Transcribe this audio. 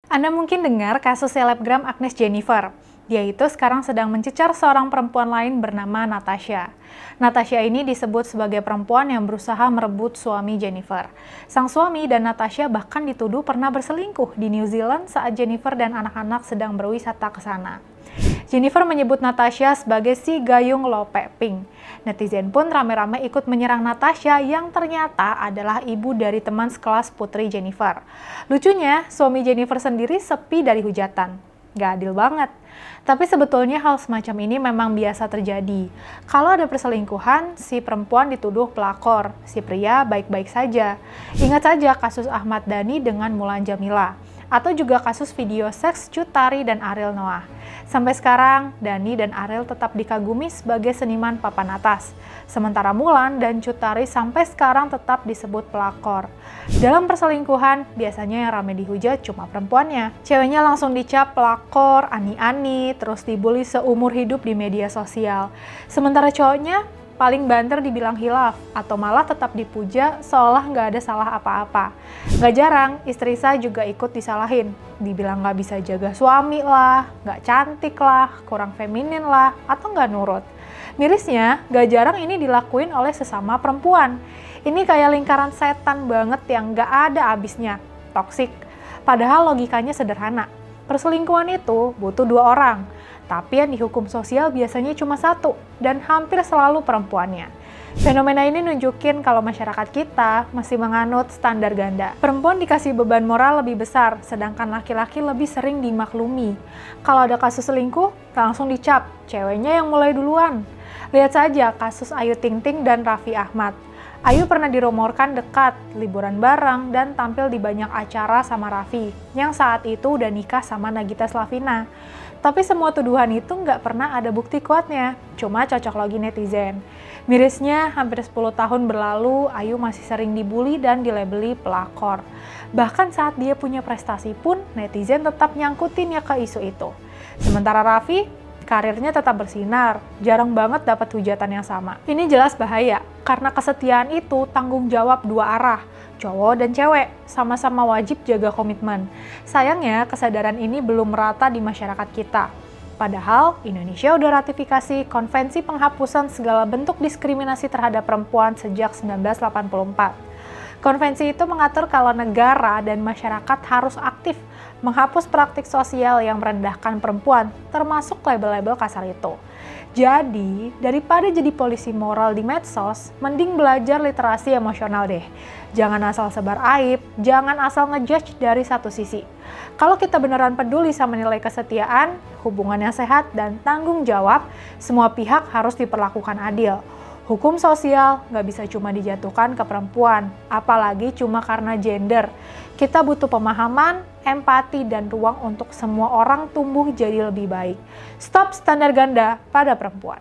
Anda mungkin dengar kasus selebgram Agnes Jennifer. Dia itu sekarang sedang mencecar seorang perempuan lain bernama Natasha. Natasha ini disebut sebagai perempuan yang berusaha merebut suami Jennifer. Sang suami dan Natasha bahkan dituduh pernah berselingkuh di New Zealand saat Jennifer dan anak-anak sedang berwisata ke sana. Jennifer menyebut Natasha sebagai si gayung lope pink. Netizen pun rame-rame ikut menyerang Natasha yang ternyata adalah ibu dari teman sekelas putri Jennifer. Lucunya, suami Jennifer sendiri sepi dari hujatan. Gak adil banget. Tapi sebetulnya hal semacam ini memang biasa terjadi. Kalau ada perselingkuhan, si perempuan dituduh pelakor, si pria baik-baik saja. Ingat saja kasus Ahmad Dhani dengan Mulan Jameela. Atau juga kasus video seks Cut Tari dan Ariel Noah. Sampai sekarang, Dhani dan Ariel tetap dikagumi sebagai seniman papan atas. Sementara Mulan dan Cut Tari sampai sekarang tetap disebut pelakor. Dalam perselingkuhan, biasanya yang ramai dihujat cuma perempuannya. Ceweknya langsung dicap pelakor, ani-ani, terus dibully seumur hidup di media sosial. Sementara cowoknya paling banter dibilang hilaf, atau malah tetap dipuja seolah nggak ada salah apa-apa. Nggak jarang, istri saya juga ikut disalahin. Dibilang nggak bisa jaga suami lah, nggak cantik lah, kurang feminin lah, atau nggak nurut. Mirisnya, nggak jarang ini dilakuin oleh sesama perempuan. Ini kayak lingkaran setan banget yang nggak ada habisnya, toksik. Padahal logikanya sederhana. Perselingkuhan itu butuh dua orang. Tapi yang dihukum sosial biasanya cuma satu, dan hampir selalu perempuannya. Fenomena ini nunjukin kalau masyarakat kita masih menganut standar ganda. Perempuan dikasih beban moral lebih besar, sedangkan laki-laki lebih sering dimaklumi. Kalau ada kasus selingkuh, langsung dicap, ceweknya yang mulai duluan. Lihat saja kasus Ayu Ting Ting dan Raffi Ahmad. Ayu pernah dirumorkan dekat, liburan bareng, dan tampil di banyak acara sama Raffi, yang saat itu udah nikah sama Nagita Slavina. Tapi semua tuduhan itu nggak pernah ada bukti kuatnya, cuma cocok logi netizen. Mirisnya, hampir 10 tahun berlalu, Ayu masih sering dibully dan dilabeli pelakor. Bahkan saat dia punya prestasi pun, netizen tetap nyangkutin ya ke isu itu. Sementara Raffi, karirnya tetap bersinar, jarang banget dapat hujatan yang sama. Ini jelas bahaya, karena kesetiaan itu tanggung jawab dua arah. Cowok dan cewek sama-sama wajib jaga komitmen. Sayangnya, kesadaran ini belum merata di masyarakat kita. Padahal, Indonesia udah ratifikasi Konvensi Penghapusan Segala Bentuk Diskriminasi Terhadap Perempuan sejak 1984. Konvensi itu mengatur kalau negara dan masyarakat harus aktif menghapus praktik sosial yang merendahkan perempuan, termasuk label-label kasar itu. Jadi, daripada jadi polisi moral di medsos, mending belajar literasi emosional deh. Jangan asal sebar aib, jangan asal ngejudge dari satu sisi. Kalau kita beneran peduli sama nilai kesetiaan, hubungan yang sehat, dan tanggung jawab, semua pihak harus diperlakukan adil. Hukum sosial nggak bisa cuma dijatuhkan ke perempuan, apalagi cuma karena gender. Kita butuh pemahaman, empati, dan ruang untuk semua orang tumbuh jadi lebih baik. Stop standar ganda pada perempuan.